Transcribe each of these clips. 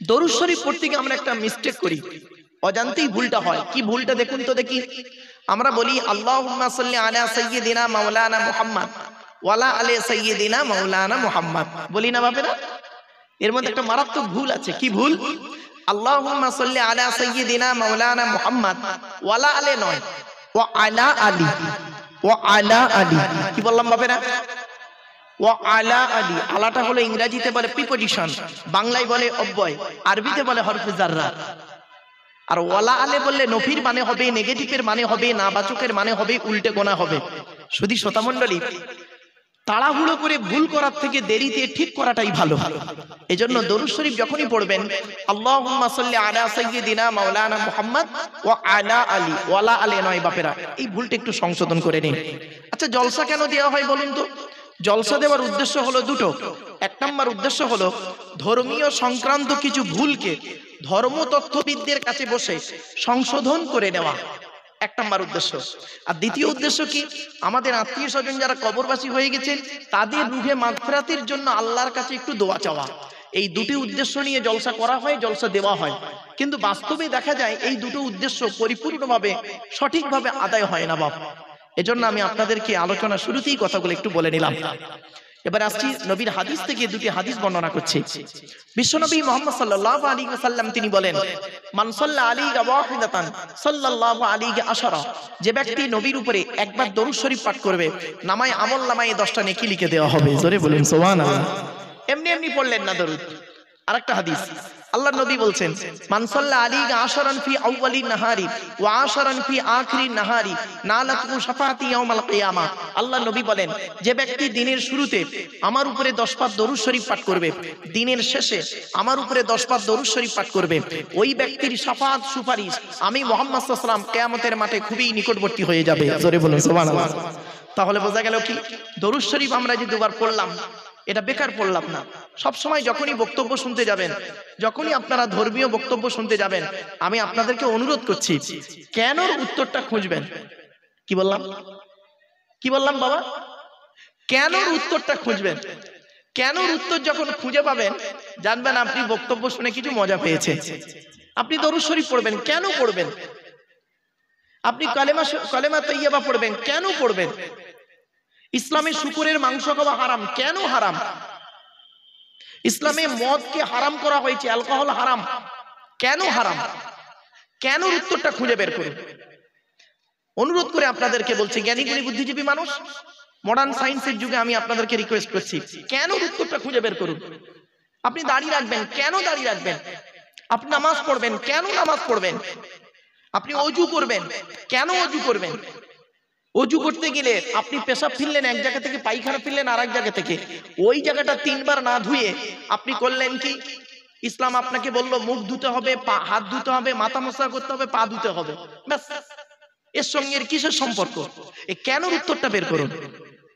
দরুদ শরীফ পড়তে গিয়ে আমরা একটা মিস্টেক করি, অজান্তেই ভুলটা হয়। কি ভুলটা দেখুন তো দেখি। আমরা বলি আল্লাহুম্মা সাল্লি আলা সাইয়্যিদিনা মাওলানা মুহাম্মদ ওয়ালা আলি সাইয়্যিদিনা মাওলানা মুহাম্মদ, বলি না বাপেরা? এর মধ্যে একটা মারাত্মক ভুল আছে। কি ভুল? আল্লাহুম্মা সাল্লি আলা সাইয়্যিদিনা মাওলানা মুহাম্মদ ওয়ালা আলি নয়, ওয়া আলা আলি, ওয়া আলা আলি। কি বললাম বাপেরা? ওয়া আলা আলি। আলাটা হলো ইংরেজিতে বলে প্রিপজিশন, বাংলায় বলে অব্যয়, আরবিতে বলে হরফে জাররা। আর ওয়ালা আলে বললে নফির মানে হবে, নেগেটিভের মানে হবে, নাবাচকের মানে হবে, উল্টে গোনা হবে। শুধু শ্রোতা মণ্ডলী, তাড়াহুড়ো করে ভুল করার থেকে দেরিতে ঠিক করাটাই ভালো। এজন্য দরুদ শরীফ যখনই পড়বেন, আল্লাহুম্মা সাল্লি আলা সাইয়্যিদিনা মাওলানা মুহাম্মদ ওয়া আলা আলি, ওয়ালা আলে নয় বাপেরা। এই ভুলটা একটু সংশোধন করে নিন। আচ্ছা, জলসা কেন দেওয়া হয় বলুন তো? জলসা দেওয়ার উদ্দেশ্য হলো দুটো। এক নম্বর উদ্দেশ্য হলো ধর্মীয় সংক্রান্ত কিছু ভুলকে ধর্মতত্ত্ববিদদের কাছে বসে সংশোধন করে নেওয়া, এক নম্বর উদ্দেশ্য। আর দ্বিতীয় উদ্দেশ্য কি? আমাদের আত্মীয় স্বজন যারা কবরবাসী হয়ে গেছেন তাদের রুহে মাগফিরাতের জন্য আল্লাহর কাছে একটু দোয়া চাওয়া। এই দুটি উদ্দেশ্য নিয়ে জলসা করা হয়, জলসা দেওয়া হয়। কিন্তু বাস্তবে দেখা যায় এই দুটো উদ্দেশ্য পরিপূর্ণভাবে সঠিকভাবে আদায় হয় না বাপ। এজন্য আমি আপনাদেরকে আলোচনা শুরুতেই কথাগুলো একটু বলে নিলাম। এবার আসছি নবীর হাদিস থেকে দুটি হাদিস বর্ণনা করছি। বিশ্বনবী মুহাম্মদ সাল্লাল্লাহু আলাইহি ওয়াসাল্লাম তিনি বলেন, মান সাল্লা আলাইহি ওয়াহিদাতান সাল্লাল্লাহু আলাইহি আশারা, যে ব্যক্তি নবীর উপরে একবার দরুদ শরীফ পাঠ করবে নামায় আমলনামায় 10টা নেকি লিখে দেওয়া হবে। জোরে বলুন সুবহানাল্লাহ। এমনি এমনি পড়লেন না দরুদ। আরেকটা হাদিস, আল্লাহর নবী বলছেন, মান সাল্লা আলাইহি আশারান ফি আউয়ালিন নাহারি ওয়া আশারান ফি আখিরিন নাহারি নালাতু শাফাআতি ইয়াউমাল কিয়ামা। আল্লাহর নবী বলেন, যে ব্যক্তি দিনের শুরুতে আমার উপরে 10 পাঠ দরুদ শরীফ পাঠ করবে, দিনের শেষে আমার উপরে 10 পাঠ দরুদ শরীফ পাঠ করবে, ওই ব্যক্তির শাফাআত সুপারিশ আমি মুহাম্মদ সাল্লাল্লাহু আলাইহি ওয়াসাল্লাম কিয়ামতের মাঠে খুবই নিকটবর্তী হয়ে যাবে। জোরে বলুন সুবহানাল্লাহ। তাহলে বোঝা গেল কি, দরুদ শরীফ আমরা যে দুবার পড়লাম এটা বেকার পড়লাম না। সব সময় যখনই বক্তব্য শুনতে যাবেন, যখনই আপনারা ধর্মীয় বক্তব্য শুনতে যাবেন, আমি আপনাদেরকে অনুরোধ করছি, কেনর উত্তরটা খুঁজবেন। কি বললাম? কি বললাম বাবা? কেনর উত্তরটা খুঁজবেন। কেনর উত্তর যখন খুঁজে পাবেন, জানবেন আপনি বক্তব্য শুনে কিছু মজা পেয়েছেন। আপনি দরুদ শরীফ পড়বেন, কেন পড়বেন? আপনি কালেমা তাইয়্যিবা পড়বেন, কেন পড়বেন? ইসলামে শুকরের মাংস খাওয়া হারাম, কেন হারাম? ইসলামে মদকে হারাম করা হয়েছে, অ্যালকোহল হারাম, কেন হারাম? কেন উত্তরটা খুঁজে বের করুন। অনুরোধ করে আপনাদেরকে বলছি, জ্ঞানীগুণী বুদ্ধিজীবী মানুষ, মডার্ন সায়েন্সের যুগে আমি আপনাদেরকে রিকোয়েস্ট করছি, কেন উত্তরটা খুঁজে বের করুন। আপনি দাঁড়িয়ে রাখবেন, কেন দাঁড়িয়ে রাখবেন? আপনি নামাজ পড়বেন, কেন নামাজ পড়বেন? আপনি অজু করবেন, কেন অজু করবেন? অজু করতে গেলে আপনি পেশাব ফিরলেন এক জায়গা থেকে, পায়খানা ফিরলেন আর এক জায়গা থেকে, ওই জায়গাটা 3 বার না ধুয়ে আপনি করলেন কি? ইসলাম আপনাকে বলল মুখ ধুতে হবে, হাত ধুতে হবে, মাথা মোছা করতে হবে, পা ধুতে হবে, ব্যাস। এর সঙ্গে এর কিসের সম্পর্ক? এই কেন উত্তরটা বের করুন,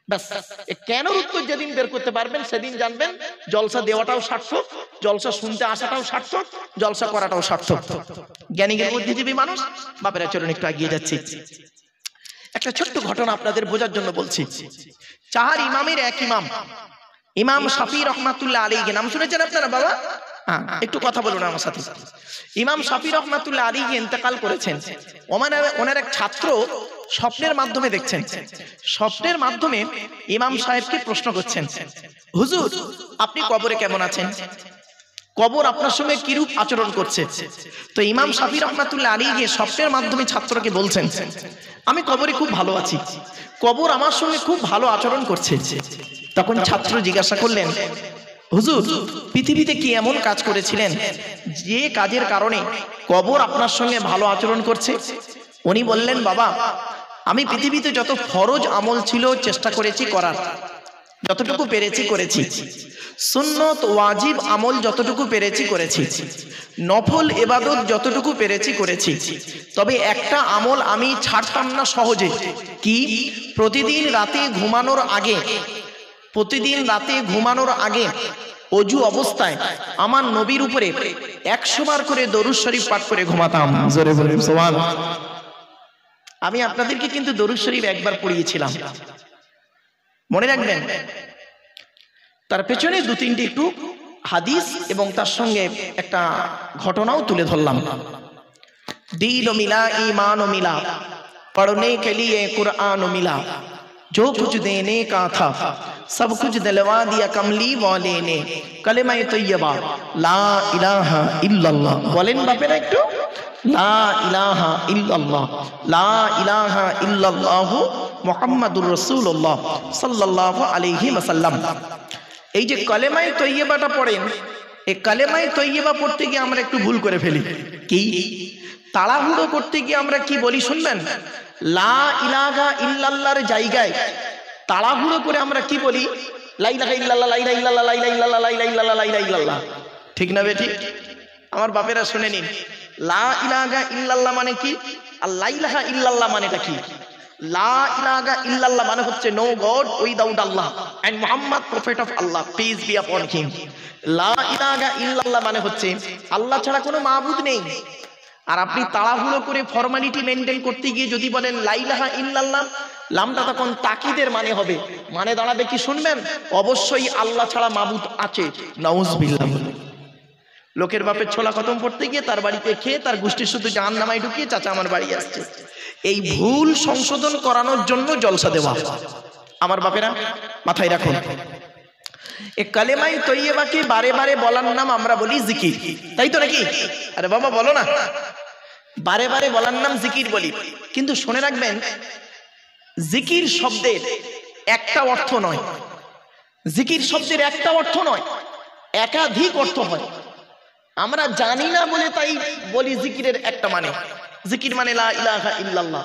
ব্যাস। এই কেন উত্তর যেদিন বের করতে পারবেন সেদিন জানবেন জলসা দেওয়াটাও সার্থক, জলসা শুনতে আসাটাও সার্থক, জলসা করাটাও সার্থক। জ্ঞানী বুদ্ধিজীবী মানুষ, বাপেরা চলুন একটু এগিয়ে যাচ্ছি। একটা ছোট্ট ঘটনা আপনাদের বোঝার জন্য বলছি। 4 ইমামের এক ইমাম, ইমাম শাফি রহমাতুল্লাহ আলাইহি, নাম শুনেছেন আপনারা বাবা? হ্যাঁ, একটু কথা বলুন আমার সাথে। ইমাম শাফি রহমাতুল্লাহ আলাইহি ইন্তেকাল করেছেন। ওনার এক ছাত্র স্বপ্নের মাধ্যমে দেখছেন, স্বপ্নের মাধ্যমে ইমাম সাহেবকে প্রশ্ন করছেন, হুজুর আপনি কবরে কেমন আছেন? কবর আপনার সঙ্গে কিরূপ আচরণ করছে? তো ইমাম শাফি রহমাতুল্লাহ আলাইহি স্বপ্নের মাধ্যমে ছাত্রকে বলছেন, আমি কবরে খুব ভালো আছি, কবর আমার সঙ্গে খুব ভালো আচরণ করছে। তখন ছাত্র জিজ্ঞাসা করলেন, হুজুর পৃথিবীতে কি এমন কাজ করেছিলেন যে কাজের কারণে কবর আপনার সঙ্গে ভালো আচরণ করছে? উনি বললেন, বাবা আমি পৃথিবীতে যত ফরজ আমল ছিল চেষ্টা করেছি করার, যতটুকু পেরেছি করেছি, সুন্নত ওয়াজিব আমল যতটুকু পেরেছি করেছি, নফল ইবাদত যতটুকু পেরেছি করেছি। তবে একটা আমল আমি ছাড়তাম না সহজে। কি? প্রতিদিন রাতে ঘুমানোর আগে অজু অবস্থায় আমার নবীর উপরে 100 বার করে দরুদ শরীফ পাঠ করে ঘুমাতাম। জোরে বলুন সুবহানাল্লাহ। আমি আপনাদেরকে কিন্তু দরুদ শরীফ একবার পড়িয়েছিলাম, মনে রাখবেন। তার পেছনে 2-3টি একটু হাদিস এবং তার সঙ্গে একটা ঘটনাও তুলে ধরলাম। दीन मिला ईमान मिला, पढ़ने के लिए कुरान मिला, जो कुछ देने का था सब कुछ दिलवा दिया कमली वाले ने, कलेमा तैयबा ला इलाहा इल्लल्लाह बोलें बापेरा एकटू, ला इलाहा इल्लल्लाह, ला इलाहा इल्लल्लाह मुहम्मदुर रसूलुल्लाह सल्लल्लाहु अलैहि वसल्लम। এই যে কালেমায়ে তৈয়বাটা পড়েন, এই কালেমায়ে তৈয়বা পড়তে গিয়ে আমরা একটু ভুল করে ফেলি। কি তাড়াহুড়ো করতে গিয়ে আমরা কি বলি শুনবেন? লা ইলাহা ইল্লাল্লাহর জায়গায় তাড়াহুড়ো করে আমরা কি বলি? লা ইলাহা ইল্লাল্লাহ, লা ইলাহা ইল্লাল্লাহ, লা ইলাহা ইল্লাল্লাহ, লা ইলাহা ইল্লাল্লাহ, লা ইলাহা ইল্লাল্লাহ। ঠিক না বেঠিক? আমার বাপেরা শুনে নিন, লা ইলাহা ইল্লাল্লাহ মানে কি, আর লা ইলাহা ইল্লাল্লাহ মানেটা কি? লা ইলাহা ইল্লাল্লাহ মানে হচ্ছে no god without Allah and Muhammad prophet of Allah, peace be upon him. লা ইলাহা ইল্লাল্লাহ মানে হচ্ছে আল্লাহ ছাড়া কোনো মাবুদ নেই। আর আপনি তাড়াহুড়ো করে ফর্মালিটি মেনটেন করতে গিয়ে যদি বলেন লা ইলাহা ইল্লাল্লাহ, লামটা তখন তাকিদের মানে হবে, মানে দাঁড়াবে কি শুনবেন? অবশ্যই আল্লাহ ছাড়া মাবুদ আছে। নাউজুবিল্লাহ। লোকের বাপের ছোলা খতম পড়তে গিয়ে তার বাড়িতে খেয়ে তার গোষ্ঠী শুধু জাহান্নামায় ঢুকিয়ে চাচা আমার বাড়ি আসছে, এই ভুল সংশোধন করানোর জন্য জলসা দেওয়া। আমার বাপেরা মাথায় রাখুন, এই কালেমায়ে তৈয়বাকে বারে বারে বলার নাম আমরা বলি জিকির, তাই তো নাকি? আরে বাবা বলো না, বারে বারে বলার নাম জিকির বলি। কিন্তু শুনে রাখবেন, জিকির শব্দের একটা অর্থ নয়, জিকির শব্দের একটা অর্থ নয়, একাধিক অর্থ হয়। আমরা জানি না বলে তাই বলি জিকিরের একটা মানে, জিকির মানে লা ইলাহা ইল্লাল্লাহ।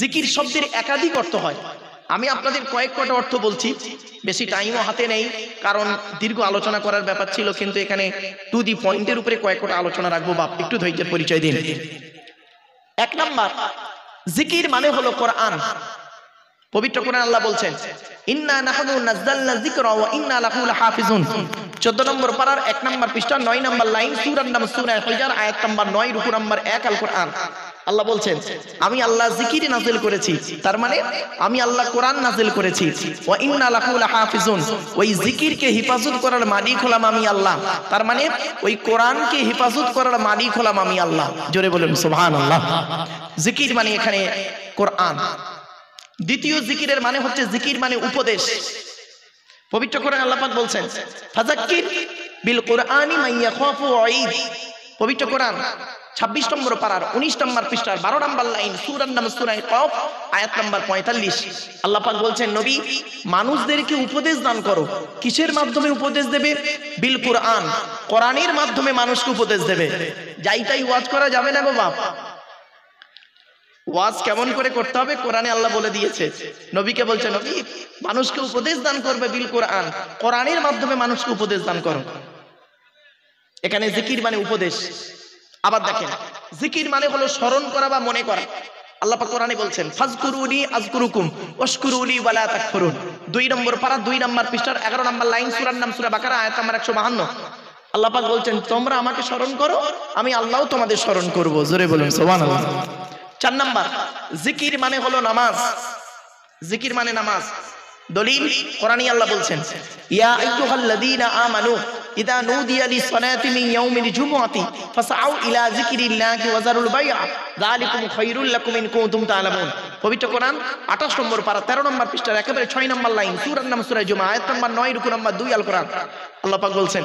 জিকির শব্দের একাধিক অর্থ হয়। আমি আপনাদের কয়েক কটা অর্থ বলছি, বেশি টাইমও হাতে নেই, কারণ দীর্ঘ আলোচনা করার ব্যাপার ছিল, কিন্তু এখানে টু দি পয়েন্টের উপরে কয়েক কটা আলোচনা রাখবো। বাপ একটু ধৈর্যের পরিচয় দিন। এক নাম্বার, জিকির মানে হলো কোরআন। পবিত্র কোরআন আল্লাহ বলছেন ইন্না নাহনু নাযালনা যিকরা ওয়া ইন্না লাহু লাহাফিজুন। 14 নম্বর পারার 1 নম্বর পৃষ্ঠা 9 নম্বর লাইন, সূরার নাম সূরা হিজর, আয়াত নম্বর 9, রুকু নম্বর 1, আল কোরআন। আল্লাহ বলছেন আমি আল্লাহ জিকির নাযিল করেছি, তার মানে আমি আল্লাহ কোরআন নাযিল করেছি। ওয়া ইন্না লাহু লাহাফিজুন, ওই জিকিরকে হেফাজত করার মালিক হলাম আমি আল্লাহ, তার মানে ওই কোরআনকে হেফাজত করার মালিক হলাম আমি আল্লাহ। জোরে বলুন সুবহানাল্লাহ। জিকির মানে এখানে কোরআন। দ্বিতীয় জিকিরের মানে হচ্ছে, জিকির মানে উপদেশ। পবিত্র কোরআন আল্লাহ পাক বলছেন ফাযাক্কির বিল কুরআনি মান ইয়াখাফু ওয়াঈদ। পবিত্র কোরআন 26 নম্বর পারার 19 নম্বর পৃষ্ঠার 12 নম্বর লাইন, সূরার নাম সূরা কফ, আয়াত নম্বর 45। আল্লাহ পাক বলছেন নবী মানুষদেরকে উপদেশ দান করো। কিসের মাধ্যমে উপদেশ দেবে? বিল কুরআন, কোরআনের মাধ্যমে মানুষকে উপদেশ দেবে। যাইতাই ওয়াজ করা যাবে না গো বাপ। ওয়াজ কেমন করে করতে হবে কোরআনে আল্লাহ বলে দিয়েছে। নবীকে বলছে নবী মানুষকে উপদেশ দান করবে বিল কোরআন, কোরআনের মাধ্যমে মানুষকে উপদেশ দান করো। এখানে জিকির মানে উপদেশ। আবার দেখেন, জিকির মানে হলো স্মরণ করা বা মনে করা। আল্লাহ পাক কোরআনে বলছেন ফাজকুরুনি আযকুরুকুম ওয়াশকুরুলি ওয়ালা তাকফুরুন। 2 নম্বর পারা 2 নম্বর পৃষ্ঠার 11 নম্বর লাইন, সূরার নাম সূরা বাকারা, আয়াত নম্বর 152। আল্লাহ পাক বলছেন তোমরা আমাকে স্মরণ করো, আমি আল্লাহও তোমাদের স্মরণ করব। জোরে বলুন সুবহানাল্লাহ। 4 নাম্বার, জিকির মানে হলো নামাজ। জিকির মানে নামাজ। দলিল কোরআনে আল্লাহ বলছেন ইয়া আইয়ুহাল্লাযীনা আমানু ইযা নুদিয়া লিস-সালাতি মিন ইয়াউমিল জুমআতি ফাসআউ ইলা যিকরিল্লাহি ওয়া যারুল বাই'a যালিকুম খায়রুল লাকুম ইন কুনতুম তা'লামুন। পবিত্র কোরআন 28 নম্বর পারা 13 নম্বর পৃষ্ঠার একেবারে 6 নম্বর লাইন, সূরার নাম সূরা জুমা, আয়াত নম্বর 9, রুকু নম্বর 2, আল কোরআন। আল্লাহ পাক বলছেন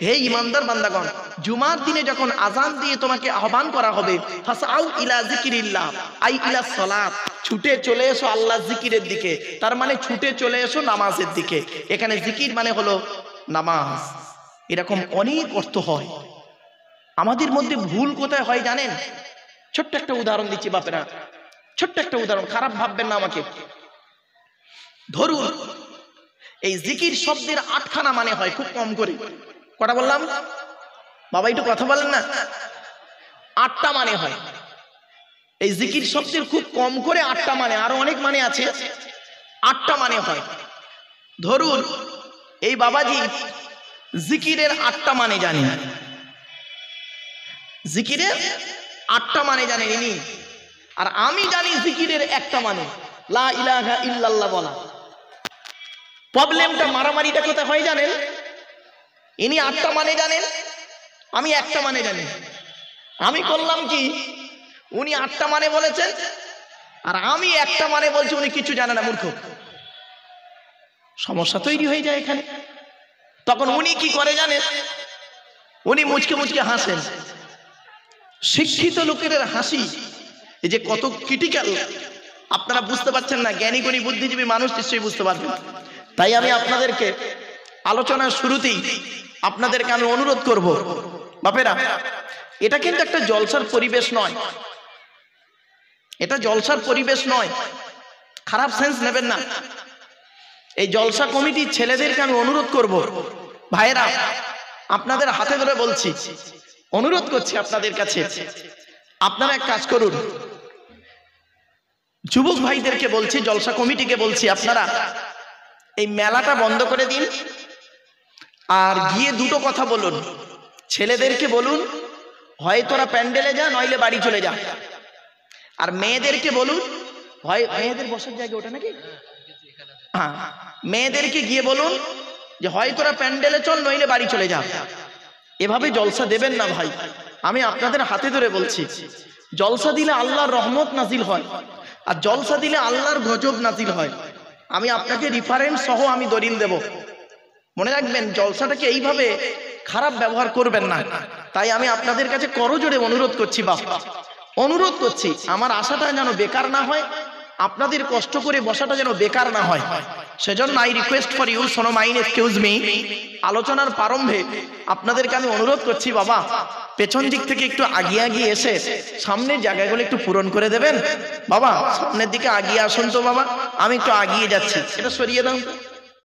হে ঈমানদার বান্দাগণ, জুমার দিনে যখন আযান দিয়ে তোমাকে আহ্বান করা হবে, ফাসআউ ইলা যিকরিল্লাহ আই ইলা সালাত, ছুটে চলে এসো আল্লাহর জিকিরের দিকে, তার মানে ছুটে চলে এসো নামাজের দিকে। এখানে জিকির মানে হলো নামাজ। এরকম অনেক অর্থ হয়। আমাদের মধ্যে ভুল কোথায় হয় জানেন? ছোট্ট একটা উদাহরণ দিচ্ছি বাপেরা, ছোট্ট একটা উদাহরণ, খারাপ ভাববেন না আমাকে। ধরুন এই জিকির শব্দের 8খানা মানে হয়, খুব কম করে। কটা বললাম বাবা? একটু কথা বলেন না। 8টা মানে হয়। এই জিকির শব্দের খুব কম করে 8টা মানে, আরো অনেক মানে আছে, 8টা মানে হয়। ধরুন এই বাবাজি জিকিরের 8টা মানে জানি, জিকিরের 8টা মানে জানেন ইনি, আর আমি জানি জিকিরের একটা মানে লা ইলাহা ইল্লাল্লাহ বলা। প্রবলেমটা মারামারিটা কোথায় হয় জানেন? ইনি 8টা মানে জানেন, আমি একটা মানে জানি। আমি করলাম কি, উনি 8টা মানে বলেছেন আর আমি একটা মানে বলছি, উনি কিছু জানে না, মূর্খ। সমস্যা তৈরি হয়ে যায় এখানে। তখন উনি কি করে জানেন, উনি মুচকে মুচকে হাসেন। শিক্ষিত লোকের হাসি এই যে কত ক্রিটিক্যাল আপনারা বুঝতে পারছেন না, জ্ঞানী গুণী বুদ্ধিজীবী মানুষ নিশ্চয়ই বুঝতে পারবেন। তাই আমি আপনাদেরকে আলোচনার শুরুতেই আপনাদেরকে আমি অনুরোধ করব, বাপেরা, এটা কিন্তু একটা জলসার পরিবেশ নয়, এটা জলসার পরিবেশ নয়, খারাপ সেন্স নেবেন না। এই জলসা কমিটির ছেলেদেরকে আমি অনুরোধ করব, ভাইয়েরা আপনাদের হাতে ধরে বলছি, অনুরোধ করছি আপনাদের কাছে, আপনারা এক কাজ করুন। যুবক ভাইদেরকে বলছি, জলসা কমিটিকে বলছি, আপনারা এই মেলাটা বন্ধ করে দিন আর গিয়ে দুটো কথা বলুন। ছেলেদেরকে বলুন, হয় তোরা প্যান্ডেলে যা, নইলে বাড়ি চলে যা। আর মেয়েদেরকে বলুন, হয় মেয়েদের বসার জায়গা ওটা নাকি, হ্যাঁ, মেয়েদেরকে গিয়ে বলুন যে হয় তোরা প্যান্ডেলে চল, নইলে বাড়ি চলে যা। এভাবে জলসা দেবেন না ভাই, আমি আপনাদের হাতে ধরে বলছি। জলসা দিলে আল্লাহর রহমত নাজিল হয়, আর জলসা দিলে আল্লাহর গজব নাজিল হয়। আমি আপনাকে রেফারেন্স সহ আমি দলিল দেব, মনে রাখবেন। জলসাটাকে এইভাবে খারাপ ব্যবহার করবেন না। তাই আমি আপনাদের কাছে করজোড়ে অনুরোধ করছি, বাপ অনুরোধ করছি, আমার আশাটা যেন বেকার না হয়, আপনাদের কষ্ট করে বসাটা যেন বেকার না হয়। সেজন্য আই রিকোয়েস্ট ফর ইউ, শোনো মাইন, এক্সকিউজ মি, আলোচনার প্রারম্ভে আপনাদেরকে আমি অনুরোধ করছি, বাবা পেছন দিক থেকে একটু আগিয়ে আগিয়ে এসে সামনের জায়গাগুলো একটু পূরণ করে দেবেন। বাবা সামনের দিকে আগিয়ে আসুন তো বাবা, আমি একটু আগিয়ে যাচ্ছি, এটা সরিয়ে দাও।